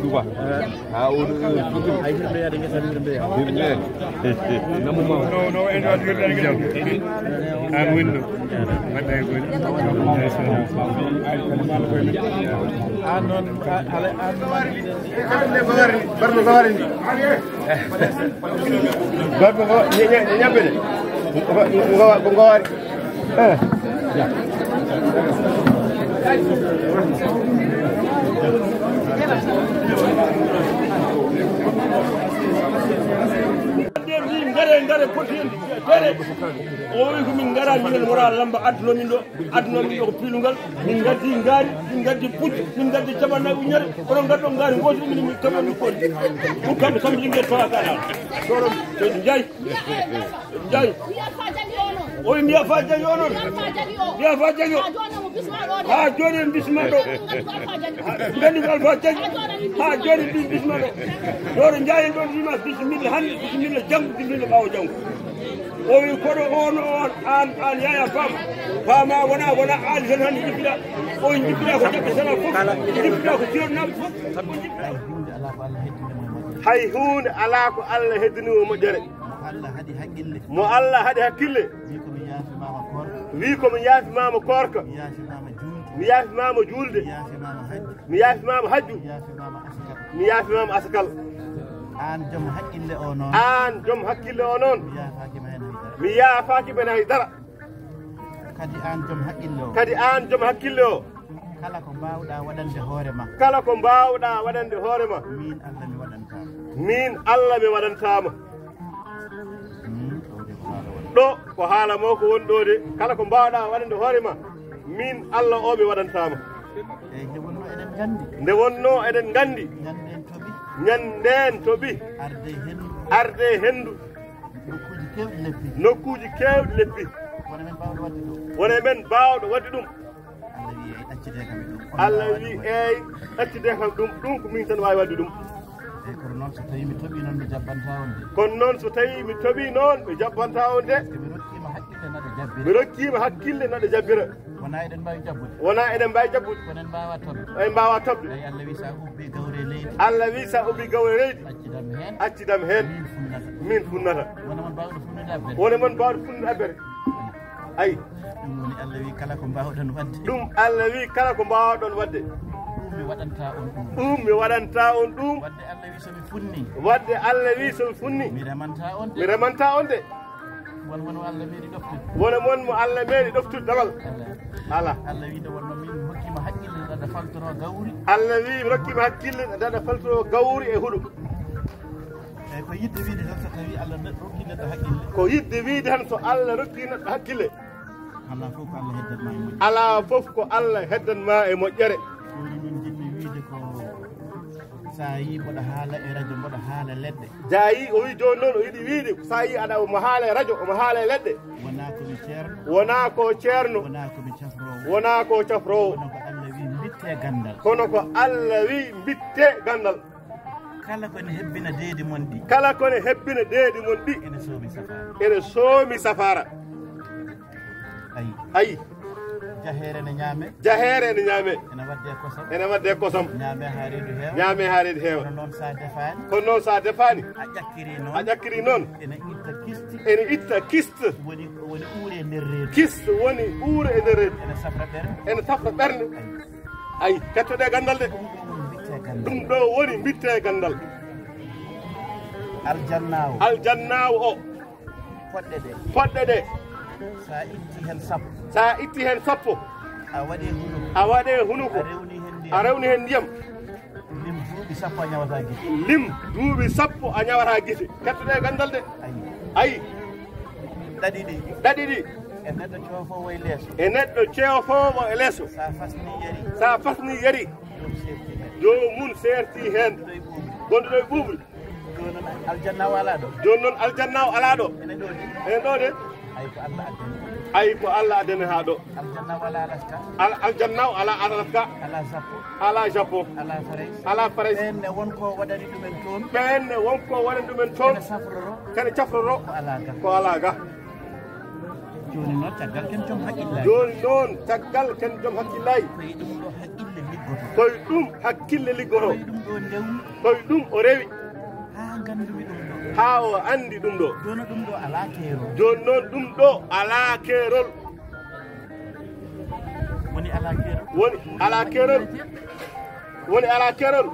suba ha o ay himbe ya dinga tan himbe namu ma no en wa dirda ngi an winno wadda ko an non ale an ne bagari barno bagari ni barno go nyambe de go gawari ya ngare potindi tere o wi ko min ngara min mora lamba adno min do ko pilungal min gaddi ngari min gaddi pucci min gaddi cabanna uñere onon gaddo ngari goto min tamami ko ko kam sam lingue to akala soro to jay o mi afa jagi onon mi afa jagi ha joni bisma do ngandi alfa jagi ha joni bisma do doro jay do dima bismillah hande bismillah jang bismillah bawo jang o wi kodo on an yaya fama wona an tan hande jibida o jibida ko jabbe sana fof jibida ko jonnam fof hay hunde ala ko Allah heddini mo jere mo Allah hadi hakkille wi ko mi yaafi mama korka mi yaafi mama julde mi yaafi mama hajju mi yaafi mama askal an jom hakkille o noon mi yaafaaki ben haydara kadi an jom hakkille o kala ko mbawɗa waɗande hoorema min Allah mi waɗantama ɗo ko haala mo ko woni ɗo de kala ko mbawɗa waɗande hoorema min Allah o mi waɗantama nde wonno eɗen gandi ñanden toɓi arde hendu nokkuji kewɗi leppi wona men mbawɗo wadde ɗum Allah wi eyi ɗaccide kam ɗum ko min tan wawi wadde ɗum kono noon so tawi mi toɓi noon ɓe jabbanta on de kono noon so tawi mi toɓi noon ɓe jabbanta on de mi rokkima hakkille naɗe jabbira wona eɗen mbawi jabbude en mbawa toɓde Allah wi sa ubbi gawre leydi accidam hen min funnata wona mon mbawɗo funnude abbere ayi ɗum Allah wi kala ko mbawɗon wadde ɗum mi waɗanta on ɗum wadde Allah wi somi funni mi remanta on de wona mon mo Allah meeɗi ɗoftude damal ala Allah wi nde wonno min hokkima hakkille ɗaɗa faltoro gawri Allah wi mi rokkima hakkille ɗaɗa faltoro gawri e huɗo eyi ko yidde wiide tan so tawi Allah rokki neɗɗo hakkille ko yidde wiide tan so Allah rokki neɗɗo hakkille ala fof ko Allah heddanma e moƴƴere sa yi mboɗo haala e radio mboɗo haala leɗɗe jayi o wi joni noon o yiɗi wiide sa yi aɗa omo haala e radio omo haala e leɗɗe wona ko ceerno wona ko cafrowo kono ko Allah wi bitte gandal kala kone hebbina deedi mon ɗi ene soomi safara ayi jahere ne ñaame ene wadde kosam ñaame ha reedu heewa kono noon sa defani a ƴakkiri noon ene itta kiste woni uure e nder reedu ene safra ɓernde ayi kettode gandal de ɗum ɗo woni bitte gandal aljannawo o poɗɗe ɗe sa itti hen sappo a waɗe hunuko a rewni hen ndiyam lim duuɓi sappo a ñawata guite kettoɗe gandal de ayi ɗaɗi ɗi e neɗɗo ceefowo e leeso sa fasni yari jomum serti hen gonɗo e ɓuuɓri joni noon aljannawo ala ɗo enen ɗo de ayi ko Allah addani ha ɗo aljannawo ala alaska ala japon ala farais ɓenne wonko waɗani ɗumen toon kene cafroro ko ala ga joni noon caggal ken joom hakkillayi koye ɗum hakkille liggoto koye ɗum o rewi ha o andi ɗum ɗo joni noon ɗum ɗo ala keerol woni ala keerol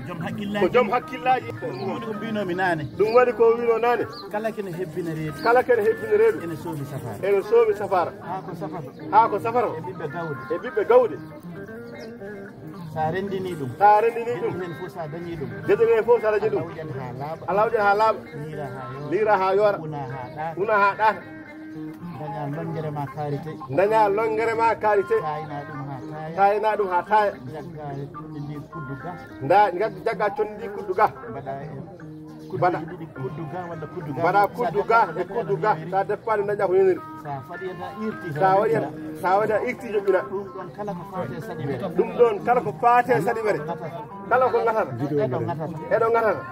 ko joom hakkillaji ɗum waɗi ko wino nane kala kene hebbina reedu ene soomi safara ha ko safara e ɓiɓɓe gawde sa rendini ɗum geɗe ɗen fof sa dañi ɗum a lawƴen ha laaɓa liira ha yoora una ha ɗaata daña longere ma karité tayna ɗum ha taaya jagga conndi kuddu ga mbaɗa kuddu ga e kuddu ga sa deppani daña ko yeniri sa waɗi a irti joƴƴina ɗum ɗon kala ko faate saɗiɓere kala ko gatata eɗo gatata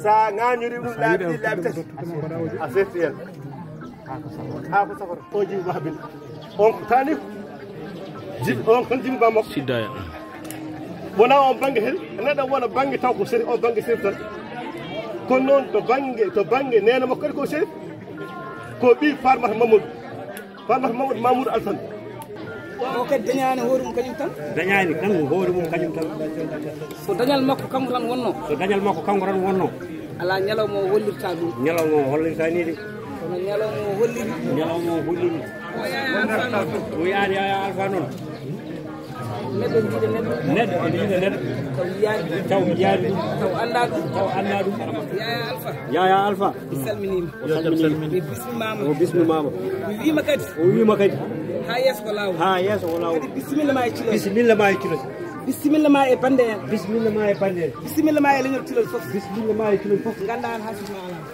sa ŋañori ɗum laaɓi tati a sefti hen ha ko safara o jimi babil on ko tani on kon jimi ba makko siddaya wona on banggue hen neɗɗo wona banggue taw ko seri o banggue seri tan kono noon to banggue nena makko kadi ko seri ko ɓi Farmata Mamadou Mamoudou Alassane o kadi dañani hoore mum kañum tan dañani kanko hoore mum kañum tan so dañal makko kanko tan wonno ala ñalawma o hollirta ɗum ñalawma o hollirta ni de kono ñalawma o holliri o yaari Yaya Alpha noon neɗɗo jiiɗe neɗɗo taw yiyaani ɗum taw annda ɗum Yaya Alpha mi salminima o bismimama o wiima kadi ha yeeso ko lawol kadi bisimilla ma e cilol bisimilla ma e bande en bisimilla ma e leñol cilol fof ganda han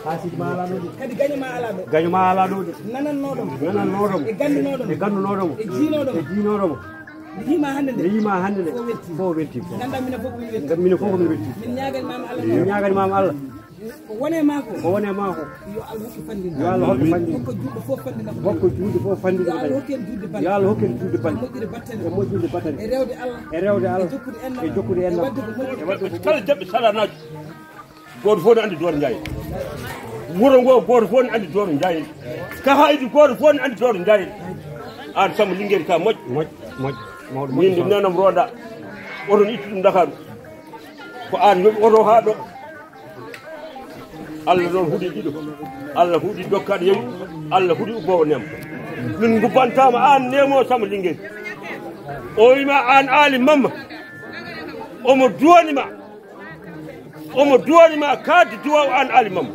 hasid ma ala ɗo kadi gaño ma ala ɗo de nanannoɗomo e gandunoɗomo e jiinoɗomo mi yima hande nde fof weltima ganda mine fof komin weltima min ñagali mama Allah ko wone mako yo Allah hokki fandinde hokko juuɗe fof fandinde yo Allah hokken juuɗe balɗe e moƴƴude battane e rewde Allah e jokkude enna e wadde kala jaɓɓe salanaji goto fof ne andi Dooro Ndiaye wuro ngo goto fof ne andi Dooro Ndiaye ka haydi goto fof ne andi Dooro Ndiaye an Samba Linguére ka moƴƴ min de nenam ronda oton itti ɗum Dakaru ko an yoɓi oto ha ɗo Allah noon huuɗi ɗiɗo Allah huuɗi dokkaɗo yewi Allah huuɗi ubbowo nem min gubbantama an nemo Samba Linguére o wima an Ali Mamma omo duwanima kadde duwaw an Ali Mamma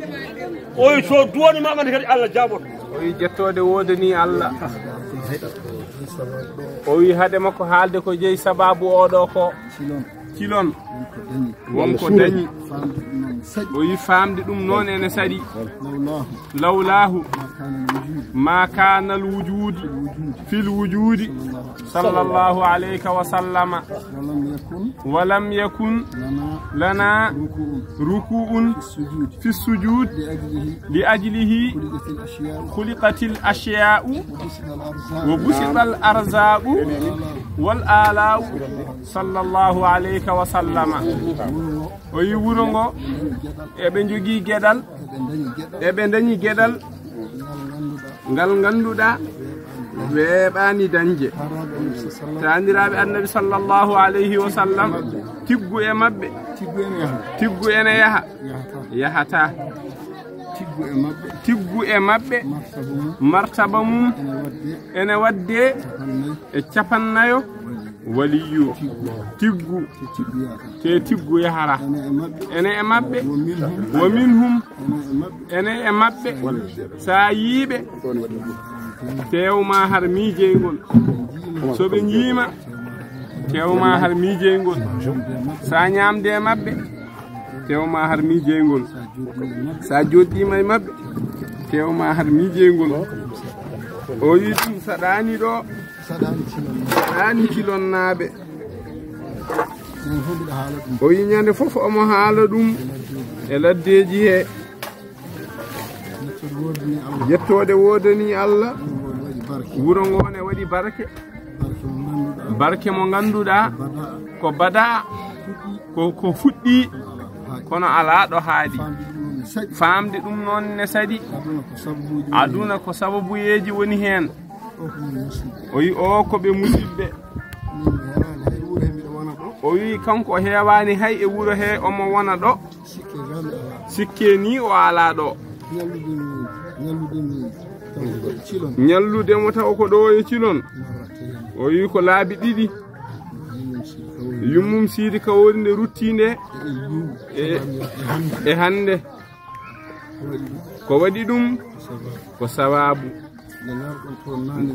o wi so duwanima mande kadi Allah jaɓoto o wi jettode wodani Allah o wi haade makko haalde ko jeeyi sababu oɗo ko cilon wonko dañi o wi famde ɗum noon ene saɗi lawlahu ma kana al wujudi fil wujudi sallallahu alayhi wa sallama walam yakun lana ruku'un fi sujud li ajlihi khuliqatil ashya'u wa busital arzaqu wal ala'u sallallahu alayhi wa sallama o yi wuro ngo eɓe jogii geɗal eɓe dañi geɗal ngal ganduɗa weeɓani dañde taaniraɓe annabi sallallahu alayhi wa sallam tiggu e mabɓe tiggu ene yaha yahata tiggu e mabɓe martaba mum ene wadde e capannayo waliyu tiggu te tiggu yahara ene e mabɓe wa minhum ene e mabɓe sa yiiɓe tewma har miijeyngol soɓe jiima tewma har miijeyngol sa ñamde e mabɓe tewma har miijeyngol sa joɗɗima e mabɓe tewma har miijeyngol o wi ɗum saɗani ɗo saɗani cilonnaɓe o wi ñande foof omo haala ɗum e laddeji he yettode wodani Allah wuro ngo ne waɗi barke barke mo ganduɗa ko bada ko fuɗɗi kono ala ɗo haaɗi famde ɗum noon ne sadi aduna ko sababuyeji woni hen o wi o ko ɓe musidɓe o wi kanko o heewani hay e wuro he omo wona ɗo sikke ni o ala ɗo ñalludemo taw ko ɗo e Thilone o wi ko laabi ɗiɗi yummum Sidi Kawori nde ruttinde e hande ko waɗi ɗum ko sababu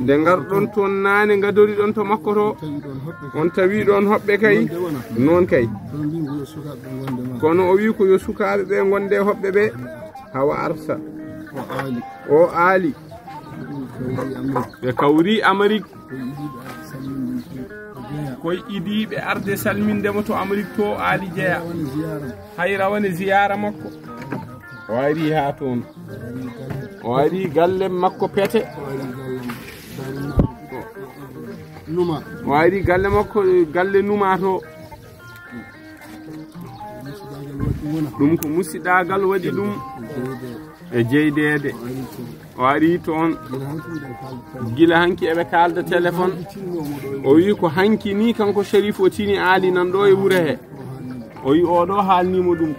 nde garɗon toon nane gadori ɗon to makko to on tawi ɗon hoɓɓe kay noon kay kono o wi ko yo sukaɓe ɓe gonde hoɓɓe ɓe hawa arsa o aali ɓe kawri Amérique koye idiɓe arde salmindemo to Amérique to aali jeeya hay rawane ziyara makko o ari ha toon o ari galle makko pete o ari galle makko galle Numa to ɗum ko musiɗagal waɗi ɗum e jeydede o ari toon gila hanki eɓe kalda téléphone o wi ko hanki ni kanko Sharif o tini aali nan ɗo e wuuro he o wi oɗo haalnimo ɗum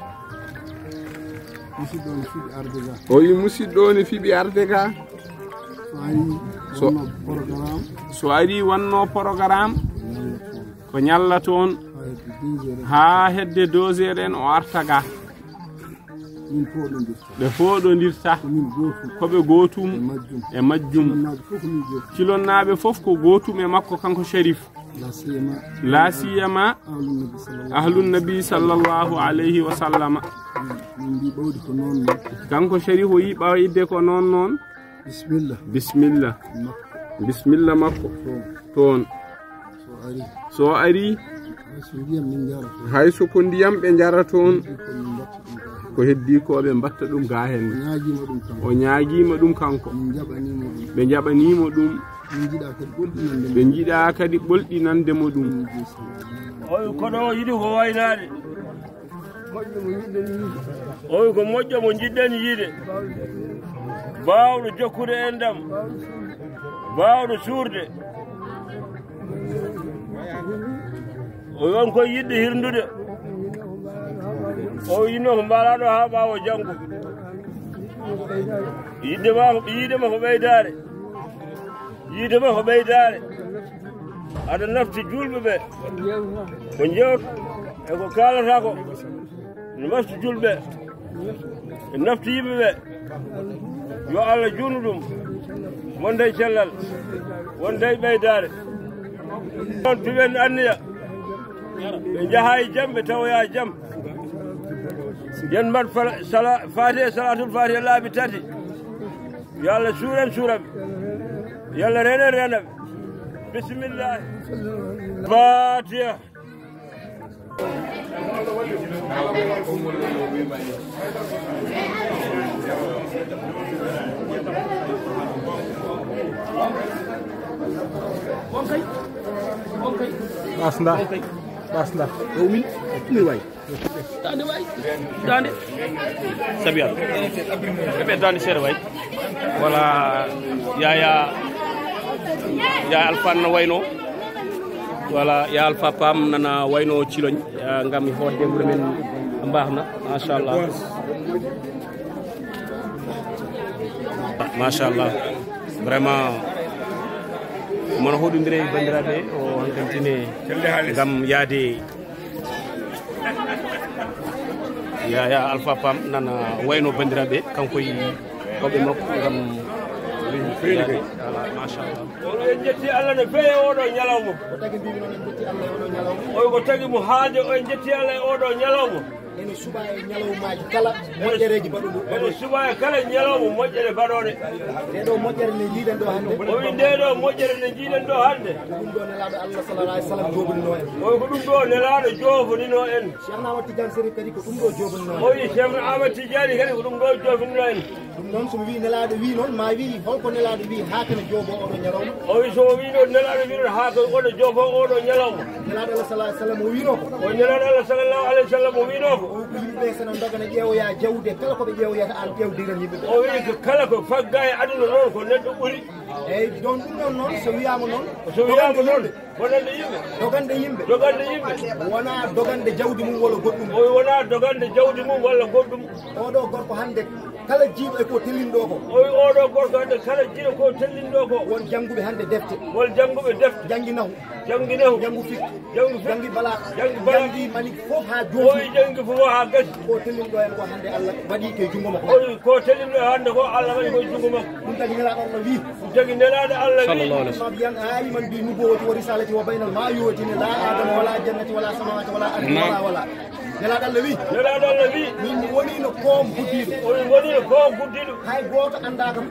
o wi musidɗo ne fiɓi arde ga so ari wanno programme ko ñalla toon ha hedde 2 heures en o arta ga ɓe foɗodirta koɓe gotum e majjum Thilone naɓe foof ko gotum e makko kanko Sharif la siyama ahlun nabi sallallahu alayhi wa sallama kanko Sharif o yi ɓawidde ko noon bisimilla bisimilla makko toon so ari hay soko ndiyam ɓe jara toon ko heddi ko ɓe mbatta ɗum ga hen o ñaaguima ɗum kanko ɓe jaɓanimo ɗum ɓe jiiɗa kadi ɓolɗinandemo ɗum oyi koɗo o yiɗi ko waynade oyi ko moƴƴo mo jiɗɗen yiide bawɗo jokkude en ɗam bawɗo suurde o won koye yiɗde hirndude o yinno ko mbalaɗo ha ɓawo janggo yiidema ko ɓeydare yiidema ko ɓeydare aɗa nafti julɓe ɓe ko jewt e ko kalata ko ne mafti julɓe e nafti yimɓe ɓe yo Allah juunu ɗum wonde cellal wonde ɓeydare on tuɓen anniya ɓe jaaha e jaam ɓe tawoya jaam yen mbat fatiha salatul fatiha laabi tati yo Allah suuren suuraɓe yo Allah renen renaɓe bisimillah fatiha Basnda basnda o min way dande way dande sabial be dande sere way wala ya Alpha na wayno wala ya Alpha Pam nana wayno Thilone ngam hodde wuro men mbaxna machallah vraiment mono hoɗodire bandiraɓe o hankantine ngam yaade ya Alpha Pam nana wayno bandiraɓe kanko yi koɓe makko ngam machallah en jetti Allah no feewi oɗo ñalawma oy ko tagi mo haalde o en jetti Allah e oɗo ñalawma ene suba e ñalawmaji kala moƴƴereji baɗuɗo ene suba e kala ñalawma moƴƴere baɗoɗe ndeɗo moƴƴere nde jiiɗen ɗo hannde o wi ndeɗo moƴƴere nde jiiɗen ɗo hannde ɗum ɗo nelaɗo Allah sallallahu alaihi wasallam joɓinino en oy ko ɗum ɗo nelaɗo jofonino en Cheikh Ahmad Tidiane Sérif kadi ko ɗum ɗo joɓinino en o wi Cheikh Ahmad Tidiane kadi ko ɗum ɗo jofonino en ɗum noon somi wi nelaɗo wi noon ma wi holko nelaɗo wi ha kene joobo oɗo ñalawma o wi so wi ɗo nelaɗo wi ɗon ha ko oɗo joobo oɗo ñalawma nelaɗo Allah sallallahu alaihi wasallam o wino ko o nelaɗo Allah sallallahu alaihi wasallam o wino ko o wi ko yimɓe sene dogana ƴeewoya jawde kala koɓe ƴeewoyata an ƴewdiran yimɓe o wi ko kala ko fagga e aduna noon ko neɗɗo ɓuuri eyyi don ɗum ɗon noon so wiyama noon bonande yimɓe dogande yimɓe wona dogande jawdi mum walla goɗɗum o wona dogande jawdi mum walla goɗɗum oɗo gorko hande kala jiiɗo e ko tellinɗo ko o wi oɗo gorko hande kala jiiɗo ko tellinɗo ko won jangguɓe hande defte won jangguɓe defte jangginahu jangu fikki jangi bala jangi malik fof ha joni o wi jangi fof ha gasi ko tellinɗo en ko hande Allah waɗi ke jungo makko o wi ko tellinɗo hande ko Allah waɗi koye jungo makko ɗum tagi nelaɗo Allah wi jagi nelaɗo Allah ma biyan aliman bi nubuwati wa risalati wa baynal ma yuwatini la adama wala jannati wala samawati wala ardi wala nelaɗo Allah wi min woni no koom guddiɗo o woni no koom guddiɗo hay goto anda kam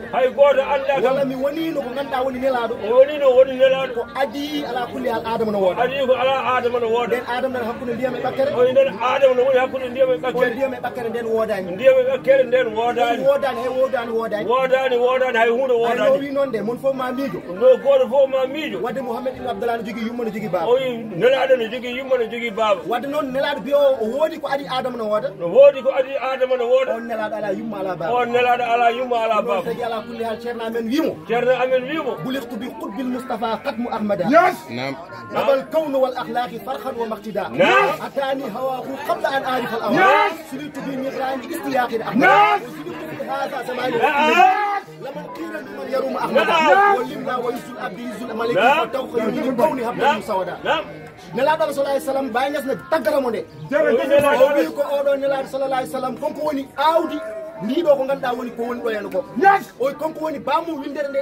walla mi woni no ko ganduɗa woni nelaɗo o woni no woni nelaɗo ko adi ala kulli hal adama no wooda adi ko ala adama no wooda nden adama nan hakkude ndiyam e ɓakkere o nden adama no woni hakkude ndiyam e ɓakkere ndiyam e ɓakkere nden woodani ndiyam e ɓakkere nden woodani woodani hay hunde woodani no wi noon de mon fof ma miijo no goto fof ma miijo wadde Mouhamed ibn Abdallah no jogui yumma no jogui baba o wi nelaɗo no jogui yumma no jogui baba wadde noon nelaɗo biyo o woodi ko adi adama no wooda no woodi ko adi adama no wooda on nelaɗo ala yumma ala baba on nelaɗo ala yumma ala baba tagi ala kulli hal ceerno amen wimo bulightu bi qutbil mustafa qadmu ahmada nam nabal kawnu wal akhlaqi farhan wa maqtida atani hawahu qabla an arifa al awal silitu bi miqrani istiyaqi ahmad هذا زمان لمن قيل لمن يروم احمد ولمنا ويزل ابي يزل ملك فتوخ يجي كوني هبدا مسودا nelaɗo Allah sallallahu alaihi wasallam bañas na tagaramo de o wi ko oɗo nelaɗo sallallahu alaihi wasallam konko woni awdi ndiɗo ko ganduɗa woni ko woni ɗo hen ko o konko woni bamum windere nde